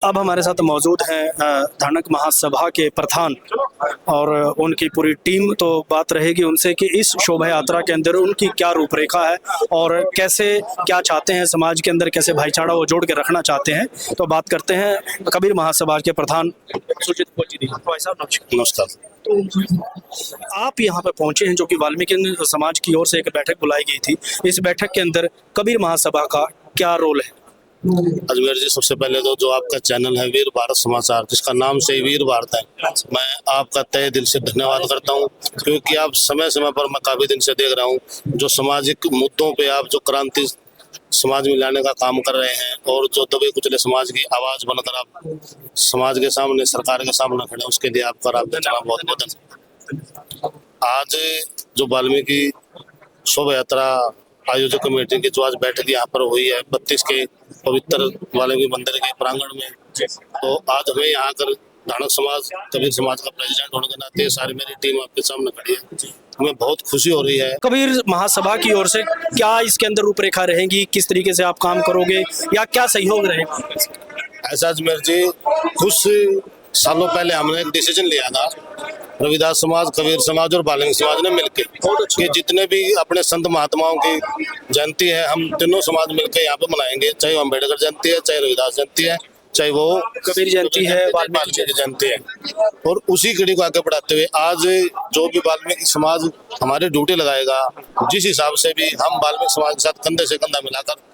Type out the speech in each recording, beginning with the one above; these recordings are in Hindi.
अब हमारे साथ मौजूद हैं धानक महासभा के प्रधान और उनकी पूरी टीम। तो बात रहेगी उनसे कि इस शोभा यात्रा के अंदर उनकी क्या रूपरेखा है और कैसे क्या चाहते हैं समाज के अंदर, कैसे भाईचारा वो जोड़ के रखना चाहते हैं। तो बात करते हैं कबीर महासभा के प्रधान सुरजीत फौजी जी। भाई साहब नमस्कार। तो आप यहाँ पे पहुंचे हैं जो कि वाल्मीकि समाज की ओर से एक बैठक बुलाई गई थी। इस बैठक के अंदर कबीर महासभा का क्या रोल है? अजमेर जी, सबसे पहले तो जो आपका चैनल है वीर भारत समाचार, जिसका नाम से ही वीर भारत है, मैं आपका तहे दिल से धन्यवाद करता हूं, क्योंकि आप समय समय पर मैं काफी दिन से देख रहा हूं जो सामाजिक मुद्दों पे आप जो क्रांति समाज में लाने का काम कर रहे हैं और जो दबे कुचले समाज की आवाज बनकर आप समाज के सामने, सरकार के सामने खड़े, उसके लिए आपका बहुत बहुत धन्यवाद। आज जो वाल्मीकि शोभा यात्रा आयोजक कमेटी की जो आज बैठक यहाँ पर हुई है 32 के पवित्र वाल्मीकि मंदिर के प्रांगण में, तो आज हमें यहाँ कर धानक समाज, कबीर समाज का प्रेसिडेंट होने के नाते सारी मेरी टीम आपके सामने खड़ी है, हमें बहुत खुशी हो रही है। कबीर महासभा की ओर से क्या इसके अंदर रूपरेखा रहेंगी, किस तरीके से आप काम करोगे या क्या सहयोग रहेगा? ऐसा अजमेर जी, कुछ सालों पहले हमने एक डिसीजन लिया था, रविदास समाज, कबीर समाज और वाल्मीकि समाज ने मिलकर कि जितने भी अपने संत महात्माओं की जयंती है हम तीनों समाज मिलकर यहाँ पे मनाएंगे, चाहे वो अम्बेडकर जयंती है, चाहे रविदास जयंती है, चाहे वो कबीर जयंती है, वाल्मीकि जयंती है। और उसी कड़ी को आगे बढ़ाते हुए आज जो भी वाल्मीकि समाज हमारी ड्यूटी लगाएगा, जिस हिसाब से भी हम वाल्मीकि समाज के साथ कंधे से कंधा मिलाकर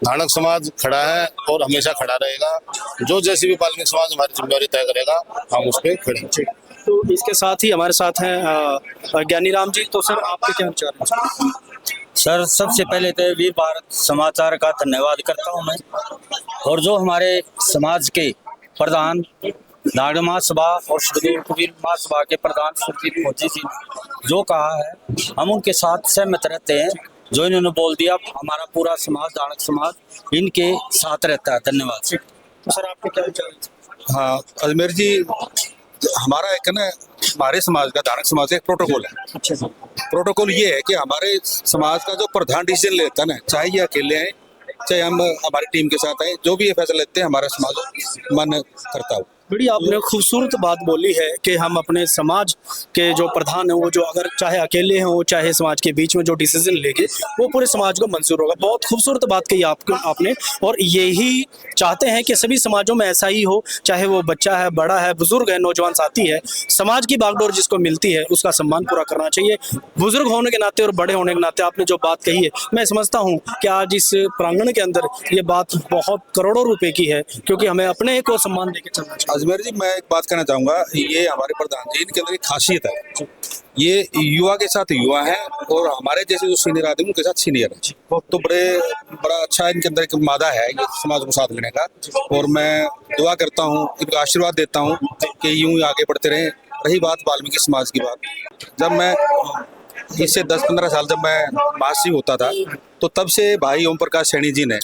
धानक समाज खड़ा है और हमेशा खड़ा रहेगा। जो जैसी भी वाल्मीकि समाज हमारी जिम्मेदारी तय करेगा हम उस पर खड़े हैं। तो इसके साथ ही हमारे साथ हैं ज्ञानी राम जी। तो सर आपके क्या विचार हैं? सर, सबसे पहले तो वीर भारत समाचार का धन्यवाद करता हूं मैं, और जो हमारे समाज के प्रधान धानक महासभा और श्री कबीर महासभा के प्रधान सुरजीत फौजी जी ने जो कहा है हम उनके साथ सहमत रहते हैं। जो इन्होंने बोल दिया, हमारा पूरा समाज, धानक समाज इनके साथ रहता है। धन्यवाद। तो सर आपके क्या विचार हैं? हाँ अजमेर जी, हमारा एक ना हमारे समाज का, धानक समाज का एक प्रोटोकॉल है। अच्छा सर। प्रोटोकॉल ये है कि हमारे समाज का जो प्रधान डिसीजन लेता है ना, चाहे ये अकेले हैं चाहे हम हमारी टीम के साथ हैं, जो भी ये फैसला लेते हैं हमारा समाज मन करता हो। बड़ी आपने खूबसूरत बात बोली है कि हम अपने समाज के जो प्रधान हैं वो जो अगर चाहे अकेले हों चाहे समाज के बीच में जो डिसीजन लेंगे वो पूरे समाज को मंजूर होगा। बहुत खूबसूरत बात कही आपने, और यही चाहते हैं कि सभी समाजों में ऐसा ही हो, चाहे वो बच्चा है, बड़ा है, बुजुर्ग है, नौजवान साथी है, समाज की बागडोर जिसको मिलती है उसका सम्मान पूरा करना चाहिए। बुजुर्ग होने के नाते और बड़े होने के नाते आपने जो बात कही है, मैं समझता हूँ कि आज इस प्रांगण के अंदर ये बात बहुत करोड़ों रुपए की है, क्योंकि हमें अपने को सम्मान देकर चलना चाहिए। अजमेर जी, मैं एक बात कहना चाहूंगा, ये हमारे प्रधान जी, इनके अंदर एक खासियत है, ये युवा के साथ युवा है और हमारे जैसे जो सीनियर आदमी उनके साथ सीनियर है। तो बड़ा अच्छा इनके अंदर एक मादा है ये समाज को साथ लेने का, और मैं दुआ करता हूँ, इनका आशीर्वाद देता हूँ कि यूं ही आगे बढ़ते रहें। रही बात वाल्मीकि समाज की बात, जब मैं इससे 10-15 साल जब मैं महासचिव होता था, तो तब से भाई ओम प्रकाश सैनी जी ने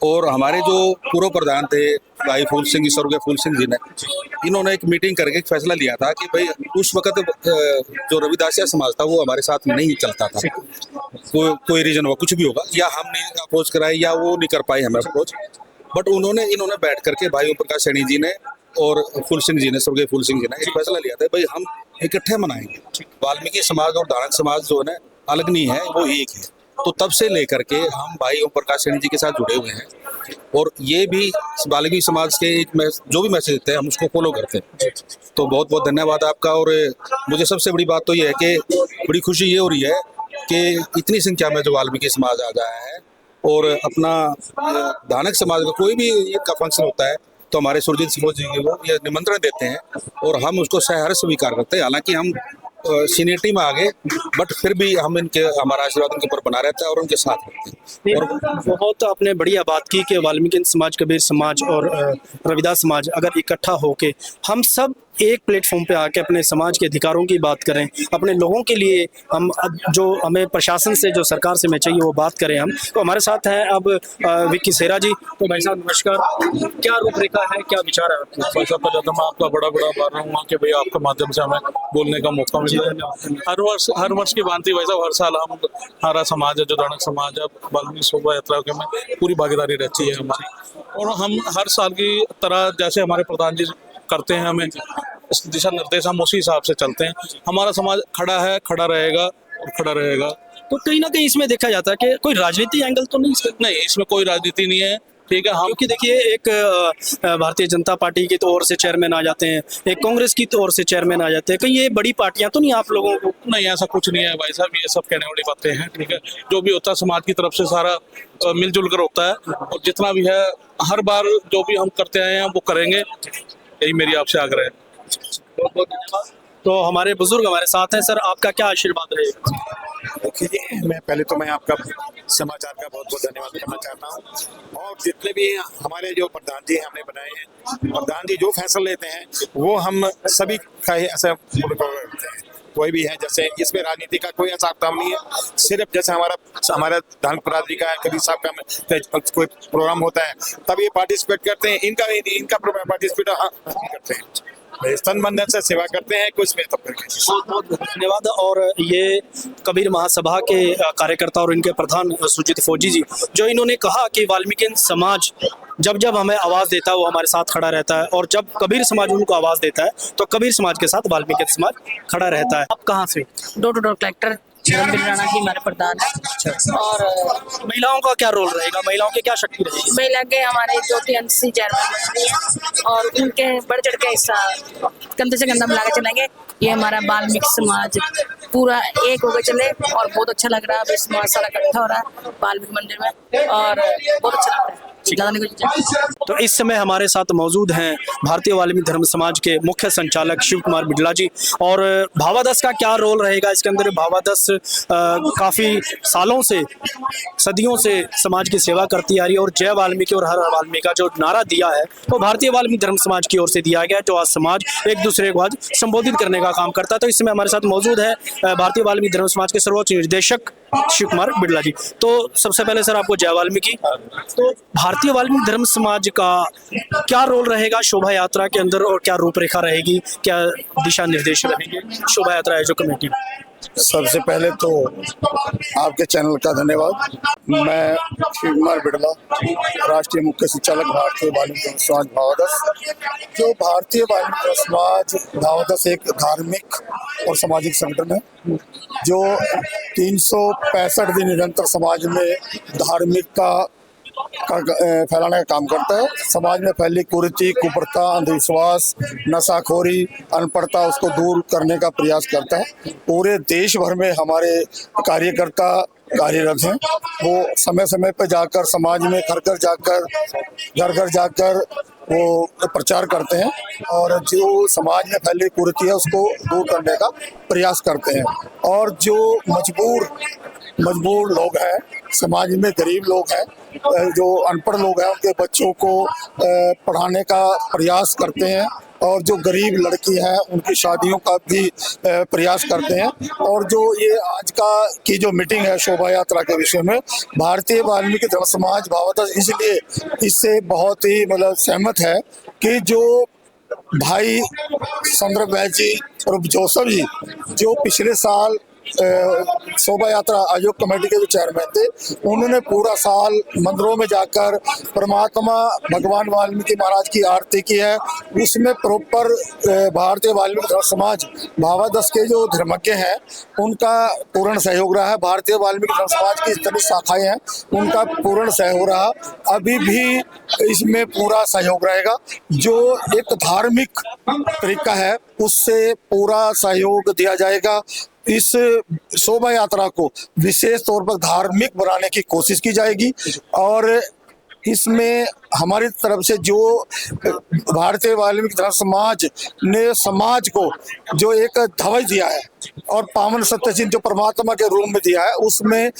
और हमारे जो पूर्व प्रधान थे भाई फूल सिंह, स्वर्गीय फूल सिंह जी ने, इन्होंने एक मीटिंग करके एक फैसला लिया था कि भाई उस वक्त जो रविदासिया समाज था वो हमारे साथ नहीं चलता था, कोई रीजन हुआ, कुछ भी होगा, या हम नहीं अप्रोच कराए या वो नहीं कर पाए हमें अप्रोच, बट इन्होंने बैठ करके भाई ओम प्रकाश सैनी जी ने और फूल सिंह जी ने, स्वर्गीय फूल सिंह जी ने एक फैसला लिया था भाई हम इकट्ठे मनाएंगे, वाल्मीकि समाज और धानक समाज जो है ना अलग नहीं है, वो एक है। तो तब से लेकर के हम भाई ओम प्रकाश सैनी जी के साथ जुड़े हुए हैं, और ये भी वाल्मीकि समाज के एक जो भी मैसेज देते हैं हम उसको फॉलो करते हैं। तो बहुत बहुत धन्यवाद आपका। और मुझे सबसे बड़ी बात तो ये है कि बड़ी खुशी ये हो रही है कि इतनी संख्या में जो वाल्मीकि समाज आ गया है, और अपना धानक समाज का कोई भी इनका फंक्शन होता है तो हमारे सुरजीत फौजी जी को ये निमंत्रण देते हैं और हम उसको सहर्ष स्वीकार करते हैं। हालांकि हम सीनियरिटी में आगे, बट फिर भी हमारा आशीर्वाद उनके ऊपर बना रहता है और उनके साथ रहते हैं। और बहुत आपने बढ़िया बात की कि वाल्मीकि समाज, कबीर समाज और रविदास समाज अगर इकट्ठा होके हम सब एक प्लेटफॉर्म पे आके अपने समाज के अधिकारों की बात करें, अपने लोगों के लिए हम जो हमें प्रशासन से, जो सरकार से हमें चाहिए वो बात करें हम। तो हमारे साथ हैं अब विक्की सेहरा जी। तो भाई साहब नमस्कार, क्या रूपरेखा है, क्या विचार है आपके? सबसे पहले तो मैं आपका बड़ा बड़ा आभार रहूंगा कि भैया आपके माध्यम से हमें बोलने का मौका मिला। हर वर्ष की भांति वैसा हर साल हम, हमारा समाज है जो दानक समाज है, वाल्मीकि शोभा यात्रा के में पूरी भागीदारी रहती है हमारी। और हम हर साल की तरह जैसे हमारे प्रधान जी करते हैं, हमें दिशा निर्देश हम उसी हिसाब से चलते हैं। हमारा समाज खड़ा है, खड़ा रहेगा और खड़ा रहेगा। तो कहीं ना कहीं इसमें देखा जाता है कि कोई राजनीति एंगल तो नहीं इसका? नहीं, इसमें कोई राजनीति नहीं है, ठीक है। हम क्योंकि देखिए एक भारतीय जनता पार्टी की तो ओर से चेयरमैन आ जाते हैं, एक कांग्रेस की तो ओर से चेयरमैन आ जाते हैं, कहीं ये बड़ी पार्टियां तो नहीं आप लोगों को? नहीं, ऐसा कुछ नहीं है भाई साहब, ये सब कहने वाली बातें हैं, ठीक है। जो भी होता है समाज की तरफ से सारा मिलजुल कर होता है, और जितना भी है हर बार जो भी हम करते आए हैं वो करेंगे, यही मेरी आपसे आग्रह है। बहुत बहुत धन्यवाद। तो हमारे बुजुर्ग हमारे साथ हैं, सर आपका क्या आशीर्वाद रहेगा? देखिए, मैं आपका समाचार का बहुत बहुत धन्यवाद करना चाहता हूँ। और जितने भी हमारे जो प्रधान जी हैं हमने बनाए हैं, प्रधान जी जो फैसला लेते हैं वो हम सभी का ही ऐसा करते हैं। कोई भी है, जैसे इसमें राजनीति का कोई ऐसा काम नहीं है, सिर्फ जैसे हमारा धान पराजी का कभी साहब का कोई प्रोग्राम होता है तब ये पार्टिसिपेट करते हैं, इनका पार्टिसिपेट करते हैं, तन मन से सेवा करते हैं कुछ में। बहुत बहुत धन्यवाद। और ये कबीर महासभा के कार्यकर्ता और इनके प्रधान सुजीत फौजी जी, जो इन्होंने कहा कि वाल्मीकि समाज जब जब हमें आवाज देता है वो हमारे साथ खड़ा रहता है, और जब कबीर समाज उनको आवाज देता है तो कबीर समाज के साथ वाल्मीकि समाज खड़ा रहता है। आप कहाँ से? Door to door collector Rambil Rana ji हमारे प्रधान है। और महिलाओं का क्या रोल रहेगा, महिलाओं की क्या शक्ति रहेगी? महिला के हमारे ज्योति अंशी चेयरमैन बन रही है, और उनके बढ़ चढ़ के हिस्सा कंधे से कंधा मिला के चलेंगे। ये हमारा वाल्मीकि समाज पूरा एक होकर चले, और बहुत अच्छा लग रहा है। अभी समाज सारा इकट्ठा हो रहा है वाल्मीकि मंदिर में, और बहुत अच्छा लगता है। तो इस समय हमारे साथ मौजूद हैं भारतीय वाल्मीकि धर्म समाज के मुख्य संचालक शिव कुमार बिडला जी। और भावादस का क्या रोल रहेगा इसके अंदर? भावादस काफी सालों से, सदियों से समाज की सेवा करती आ रही है, और जय वाल्मीकि और हर वाल्मीकि का जो नारा दिया है वो भारतीय वाल्मीकि धर्म समाज की ओर से दिया गया है, जो आज समाज एक दूसरे को आज संबोधित करने का काम करता है। तो इस समय हमारे साथ मौजूद है भारतीय वाल्मीकि धर्म समाज के सर्वोच्च निर्देशक शिव कुमार बिडला जी। तो सबसे पहले सर आपको जय वाल्मीकि। तो भारतीय वाल्मीकि धर्म समाज का क्या रोल रहेगा शोभा यात्रा के अंदर, और क्या रूपरेखा रहेगी, क्या दिशा निर्देश रहेंगे शोभा यात्रा आयोजक कमेटी? सबसे पहले तो आपके चैनल का धन्यवाद। मैं शिव कुमार बिडला, राष्ट्रीय मुख्य संचालक भारतीय वाल्मीकि धर्म समाज भावादस। जो भारतीय वाल्मीकि धर्म समाज भावादस एक धार्मिक और सामाजिक संगठन है जो 365 दिन निरंतर समाज में धार्मिकता फैलाने का काम करता है। समाज में फैली कुरीति, कुप्रथा, अंधविश्वास, नशाखोरी, अनपढ़ता उसको दूर करने का प्रयास करता है। पूरे देश भर में हमारे कार्यकर्ता कार्यरत हैं। वो समय समय पर जाकर समाज में घर घर जाकर वो प्रचार करते हैं, और जो समाज में फैली कुरीति है उसको दूर करने का प्रयास करते हैं। और जो मजबूर लोग हैं समाज में, गरीब लोग हैं, जो अनपढ़ लोग हैं, उनके बच्चों को पढ़ाने का प्रयास करते हैं, और जो गरीब लड़की हैं उनकी शादियों का भी प्रयास करते हैं। और जो ये आज की जो मीटिंग है शोभा यात्रा के विषय में, भारतीय वाल्मीकि धर्म समाज भावादस इसलिए इससे बहुत ही सहमत है कि जो भाई संदर्भ वैद्य जी और जोसफ जी जो पिछले साल शोभा यात्रा आयोग कमेटी के जो चेयरमैन थे, उन्होंने पूरा साल मंदिरों में जाकर परमात्मा भगवान वाल्मीकि महाराज की आरती की है। उसमें प्रॉपर भारतीय वाल्मीकि धर्म समाज भावादस के जो धर्मज्ञ हैं उनका पूर्ण सहयोग रहा है। भारतीय वाल्मीकि धर्म समाज की जितनी शाखाएं हैं उनका पूर्ण सहयोग रहा, अभी भी इसमें पूरा सहयोग रहेगा। जो एक धार्मिक तरीका है उससे पूरा सहयोग दिया जाएगा। इस शोभा यात्रा को विशेष तौर पर धार्मिक बनाने की कोशिश की जाएगी, और इसमें हमारी तरफ से जो भारतीय वाल्मीकि धर्म समाज ने समाज को जो एक ध्वज दिया है और पावन सत्य चिन्ह जो परमात्मा के रूप में दिया है, उसमें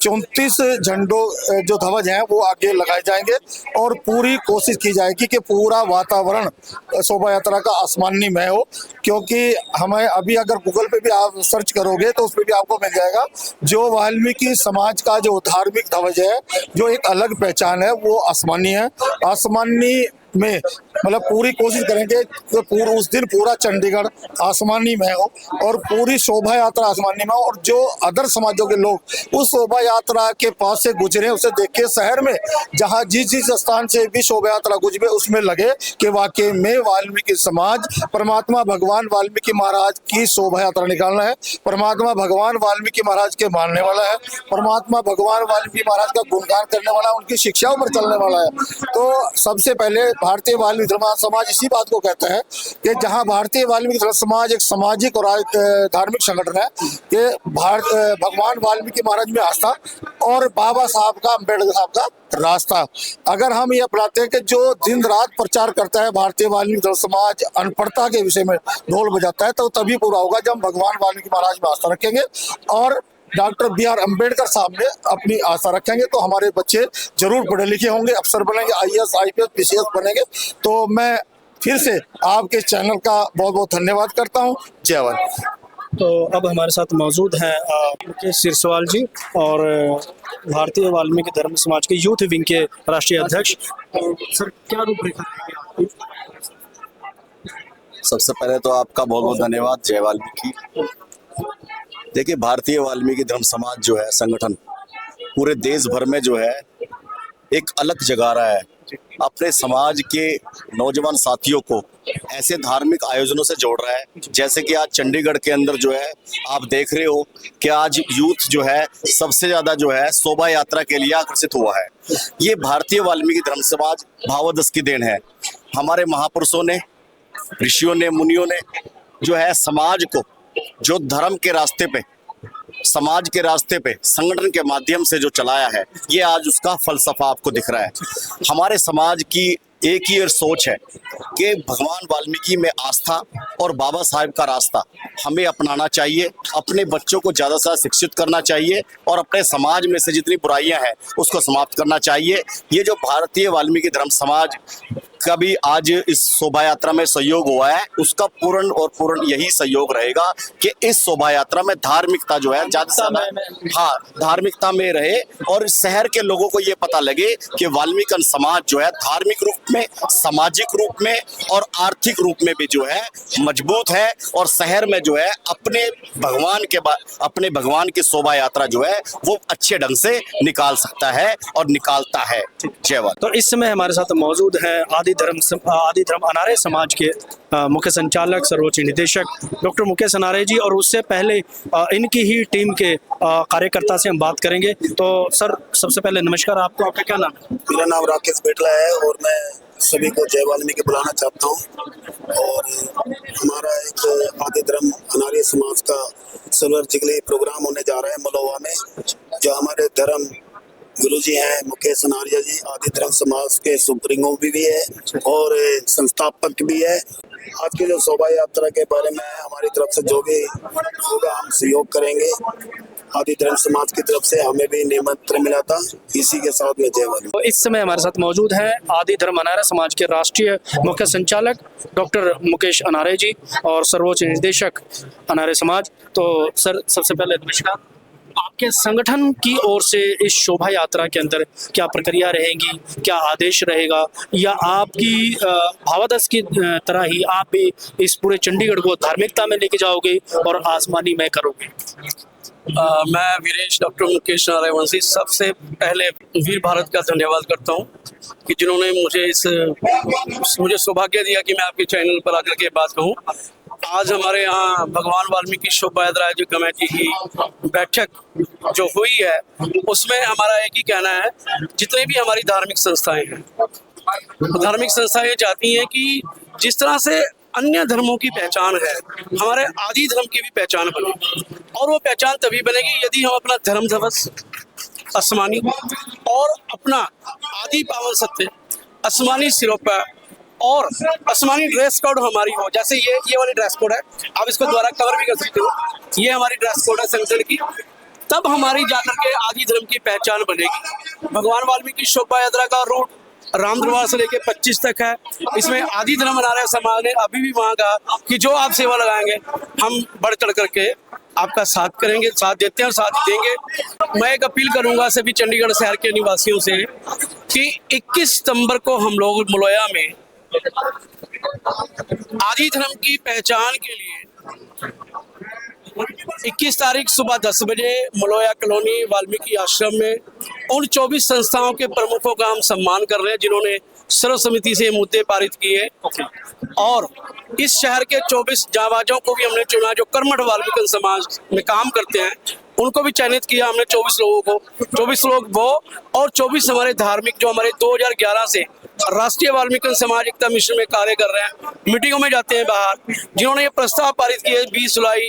34 झंडों जो ध्वज हैं वो आगे लगाए जाएंगे और पूरी कोशिश की जाएगी कि पूरा वातावरण शोभा यात्रा का आसमानीमय हो। क्योंकि हमें अभी अगर गूगल पे भी आप सर्च करोगे तो उसमें भी आपको मिल जाएगा, जो वाल्मीकि समाज का जो धार्मिक ध्वज है, जो एक अलग पहचान है, वो आसमानी है। आसमानी में मतलब पूरी कोशिश करेंगे कि उस दिन पूरा चंडीगढ़ आसमानी में हो और पूरी शोभा यात्रा आसमानी में हो, और जो अदर समाजों के लोग उस शोभा यात्रा के पास से गुजरे उसे देख के शहर में जहां जिस स्थान से भी शोभा यात्रा गुजरे उसमें लगे कि वाकई में वाल्मीकि समाज परमात्मा भगवान वाल्मीकि महाराज की शोभा यात्रा निकालना है, परमात्मा भगवान वाल्मीकि महाराज के मानने वाला है, परमात्मा भगवान वाल्मीकि महाराज का गुणगान करने वाला, उनकी शिक्षाओं पर चलने वाला है। तो सबसे पहले भारतीय वाल्मीकि धर्म समाज इसी बात को कहता है कि जहां भारतीय वाल्मीकि धर्म समाज एक सामाजिक और धार्मिक संगठन है कि भगवान वाल्मीकि महाराज में आस्था और बाबा साहब का, अम्बेडकर साहब का रास्ता। अगर हम ये अपनाते हैं कि जो दिन रात प्रचार करता है भारतीय वाल्मीकि धर्म समाज अनपढ़ता के विषय में ढोल बजाता है, तो तभी पूरा होगा जब हम भगवान वाल्मीकि महाराज में आस्था रखेंगे और डॉक्टर B.R. अम्बेडकर साहब ने अपनी आस्था रखेंगे। तो हमारे बच्चे जरूर पढ़े लिखे होंगे, अफसर बनेंगे, IAS, IPS, PCS बनेंगे। तो मैं फिर से आपके चैनल का बहुत बहुत धन्यवाद करता हूँ। जय वाल्मीकि। तो अब हमारे साथ मौजूद हैं मुकेश सिरसवाल जी और भारतीय वाल्मीकि धर्म समाज के यूथ विंग के राष्ट्रीय अध्यक्ष। सर, क्या रूपरेखा है आपकी? सबसे पहले तो आपका बहुत बहुत धन्यवाद। जय वाल्मीकि। देखिए, भारतीय वाल्मीकि धर्म समाज जो है संगठन पूरे देश भर में जो है एक अलग जगा रहा है, अपने समाज के नौजवान साथियों को ऐसे धार्मिक आयोजनों से जोड़ रहा है। जैसे कि आज चंडीगढ़ के अंदर जो है आप देख रहे हो कि आज यूथ जो है सबसे ज्यादा जो है शोभा यात्रा के लिए आकर्षित हुआ है। ये भारतीय वाल्मीकि धर्म समाज भावादस की देन है। हमारे महापुरुषों ने, ऋषियों ने, मुनियों ने जो है समाज को जो धर्म के रास्ते पे, समाज के रास्ते पे संगठन के माध्यम से जो चलाया है, ये आज उसका फलसफा आपको दिख रहा है। हमारे समाज की एक ही सोच है कि भगवान वाल्मीकि में आस्था और बाबा साहब का रास्ता हमें अपनाना चाहिए, अपने बच्चों को ज़्यादा से ज़्यादा शिक्षित करना चाहिए और अपने समाज में से जितनी बुराइयां हैं उसको समाप्त करना चाहिए। ये जो भारतीय वाल्मीकि धर्म समाज का भी आज इस शोभा यात्रा में सहयोग हुआ है, उसका पूर्ण यही सहयोग रहेगा कि इस शोभा यात्रा में धार्मिकता जो है ज़्यादा से धार्मिकता में रहे और शहर के लोगों को ये पता लगे कि वाल्मीकि समाज जो है धार्मिक रूप में, सामाजिक रूप में और आर्थिक रूप में भी जो है मजबूत है और शहर में जो है अपने भगवान की शोभा यात्रा जो है वो अच्छे ढंग से निकाल सकता है और निकालता है। जय वाल्मीकि। तो इस समय हमारे साथ मौजूद हैं आदि धर्म अनार्य समाज के मुख्य संचालक, सर्वोच्च निदेशक डॉक्टर मुकेश अनार्य जी, और उससे पहले इनकी ही टीम के कार्यकर्ता से हम बात करेंगे। तो सर, सबसे पहले नमस्कार आपको। आपका क्या नाम है? मेरा नाम राकेश बेटला है और मैं सभी को जय वाल्मीकि बुलाना चाहता हूँ। और हमारा एक आदि धर्म अनार्य समाज का सिल्वर जुबली प्रोग्राम होने जा रहा है मलोवा में, जो हमारे धर्म गुरु जी हैं मुकेश अनार्य जी, आदि धर्म समाज के सुप्रीमो भी है और संस्थापक भी है। आज की जो शोभा यात्रा के बारे में हमारी तरफ से जो भी होगा हम सहयोग करेंगे। आदि धर्म समाज की तरफ से हमें भी निमंत्रण मिला था। इसी के साथ में जय वाल्मीकि। तो इस समय हमारे साथ मौजूद हैं आदि धर्म अनार्य समाज के राष्ट्रीय मुख्य संचालक डॉक्टर मुकेश अनार्य जी और सर्वोच्च निदेशक अनार्य समाज। तो सर, सबसे पहले नमस्कार। आपके संगठन की ओर से इस शोभा यात्रा के अंदर क्या प्रक्रिया रहेगी, क्या आदेश रहेगा, या आपकी भावादस की तरह ही आप भी इस पूरे चंडीगढ़ को धार्मिकता में लेके जाओगे और आसमानी में करोगे? मैं वीरेश डॉक्टर मुकेश नारायण वंशी सबसे पहले वीर भारत का धन्यवाद करता हूं कि जिन्होंने मुझे सौभाग्य दिया कि मैं आपके चैनल पर आकर के बात कहूं। आज हमारे यहाँ भगवान वाल्मीकि शोभा यात्रा जो कमेटी की बैठक जो हुई है उसमें हमारा एक ही कहना है, जितने भी हमारी धार्मिक संस्थाएं हैं, धार्मिक संस्थाएं चाहती हैं कि जिस तरह से अन्य धर्मों की पहचान है, हमारे आदि धर्म की भी पहचान बने, और वो पहचान तभी बनेगी यदि हम अपना धर्म ध्वज आसमानी और अपना आदि पावन सत्य आसमानी सिरों पर और आसमानी ड्रेस कोड हमारी हो, जैसे ये वाली ड्रेस कोड है, आप इसको दोबारा कवर भी कर सकते हो, ये हमारी ड्रेस कोड है संगठन की, तब हमारी जाकर के आदि धर्म की पहचान बनेगी। भगवान वाल्मीकि शोभा यात्रा का रूट राम दरबार से लेके 25 तक है। इसमें आदि धर्म आर्य समाज ने अभी भी वहाँ कहा कि जो आप सेवा लगाएंगे हम बढ़ चढ़ करके आपका साथ करेंगे, साथ देते हैं और साथ देंगे। मैं एक अपील करूंगा सभी चंडीगढ़ शहर के निवासियों से कि 21 सितंबर को हम लोग मलोया में आदि धर्म की पहचान के लिए 21 तारीख सुबह 10 बजे मलोया कॉलोनी वाल्मीकि आश्रम में उन 24 संस्थाओं के प्रमुखों का हम सम्मान कर रहे हैं जिन्होंने सर्वसम्मति से मुद्दे पारित किए, और इस शहर के 24 जांबाजों को भी हमने चुना जो कर्मठ वाल्मीकि समाज में काम करते हैं, उनको भी चयनित किया हमने 24 लोगों को। 24 लोग वो और 24 हमारे धार्मिक जो हमारे 2011 से राष्ट्रीय वाल्मीकि समाज एकता मिशन में कार्य कर रहे हैं, मीटिंगों में जाते हैं बाहर, जिन्होंने ये प्रस्ताव पारित किए 20 जुलाई,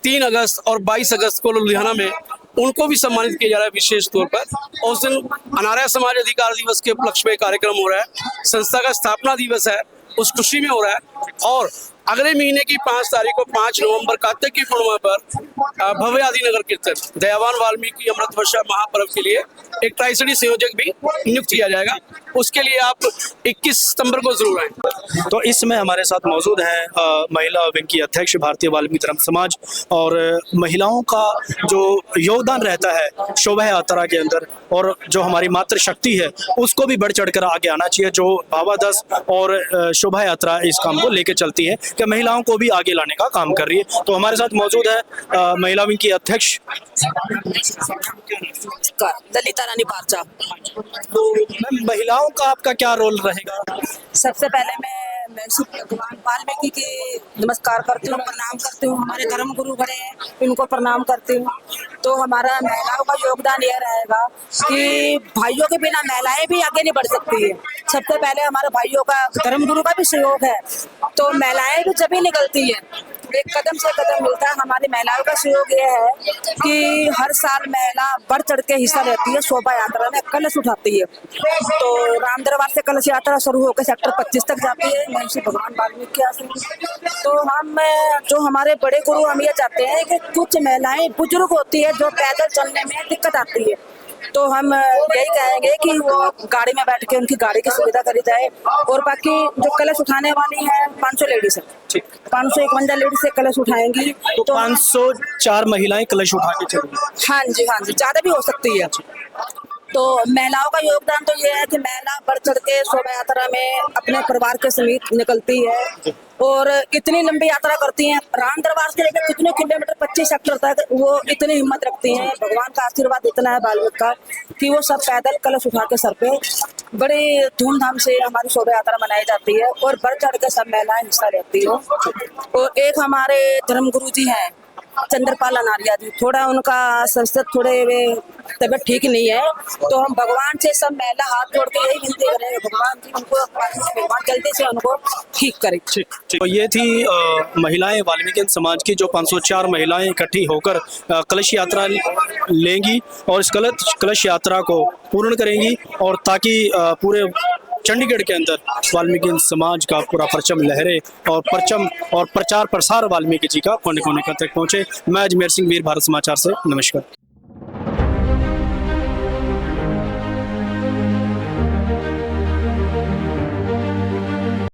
3 अगस्त और 22 अगस्त को लुधियाना में, उनको भी सम्मानित किया जा रहा है विशेष तौर पर। उस दिन अनार्य समाज अधिकार दिवस के उपलक्ष्य में कार्यक्रम हो रहा है, संस्था का स्थापना दिवस है, उस खुशी में हो रहा है। और अगले महीने की 5 तारीख को 5 नवंबर कार्तिक की पूर्णिमा पर भव्य आदि नगर कीर्तन दयावान वाल्मीकि अमृत वर्षा महापर्व के लिए एक ट्राइसडी संयोजक भी नियुक्त किया जाएगा। उसके लिए आप 21 सितंबर को जरूर आए। तो इस समय हमारे साथ मौजूद हैं महिला विंग की अध्यक्ष भारतीय वाल्मीकि धर्म समाज, और महिलाओं का जो योगदान रहता है शोभा यात्रा के अंदर और जो हमारी मातृशक्ति है उसको भी बढ़ चढ़कर आगे आना चाहिए, जो भावादस और शोभा यात्रा इस काम को लेकर चलती है कि महिलाओं को भी आगे लाने का काम कर रही है। तो हमारे साथ मौजूद है महिला विंग की अध्यक्ष दलिता रानी पारचा। मैम, महिलाओं का आपका क्या रोल रहेगा? सबसे पहले मैं भगवान वाल्मीकि की नमस्कार करती हूँ, प्रणाम करती हूँ। हमारे धर्म गुरु बड़े हैं, इनको प्रणाम करती हूँ। तो हमारा महिलाओं का योगदान यह रहेगा कि भाइयों के बिना महिलाएं भी आगे नहीं बढ़ सकती है। सबसे पहले हमारे भाइयों का, धर्म गुरु का भी सहयोग है, तो महिलाएं भी जब ही निकलती है, एक कदम से कदम मिलता है। हमारी महिलाओं का सहयोग यह है कि हर साल महिला बढ़ चढ़ के हिस्सा लेती है, शोभा यात्रा में कलश उठाती है। तो राम दरबार से कलश यात्रा शुरू होकर सेक्टर 25 तक जाती है, महर्षि भगवान वाल्मीकि आश्रम। तो हम जो हमारे बड़े गुरु हम ये चाहते हैं कि कुछ महिलाएं बुजुर्ग होती है जो पैदल चलने में दिक्कत आती है, तो हम यही कहेंगे कि वो गाड़ी में बैठ के उनकी गाड़ी की सुविधा करी जाए। और बाकी जो कलश उठाने वाली है 500 लेडीज है, 551 लेडीज से कलश उठाएंगी, तो 504 महिलाएं कलश उठा के चलेंगी। हाँ जी, ज्यादा भी हो सकती है। तो महिलाओं का योगदान तो ये है कि महिला बढ़ चढ़ के शोभा यात्रा में अपने परिवार के समेत निकलती है और इतनी लंबी यात्रा करती हैं। राम दरबार से लेकर कितने किलोमीटर 25 सेक्टर तक वो इतनी हिम्मत रखती हैं। भगवान का आशीर्वाद इतना है वाल्मीकि का कि वो सब पैदल कलश उठा के सर पे बड़े धूमधाम से हमारी शोभा यात्रा मनाई जाती है और बढ़ चढ़ के सब महिलाएं हिस्सा लेती हो। और एक हमारे धर्म गुरु जी हैं चंद्रपाल अनारिया जी, थोड़ा उनका संस्कृत थोड़े तबियत ठीक नहीं है, तो हम भगवान से सब महिला हाथ जोड़ के यही विनती करें भगवान जी उनको, भगवान जल्दी से उनको ठीक करें। तो ये थी महिलाएं वाल्मीकि समाज की जो 504 महिलाएं इकट्ठी होकर कलश यात्रा लेंगी और इस कलश यात्रा को पूर्ण करेंगी, और ताकि पूरे चंडीगढ़ के अंदर वाल्मीकि समाज का पूरा परचम लहरे और परचम और प्रचार प्रसार वाल्मीकि जी का कोने कोने तक पहुंचे। मैं अजमेर सिंह, वीर भारत समाचार से नमस्कार।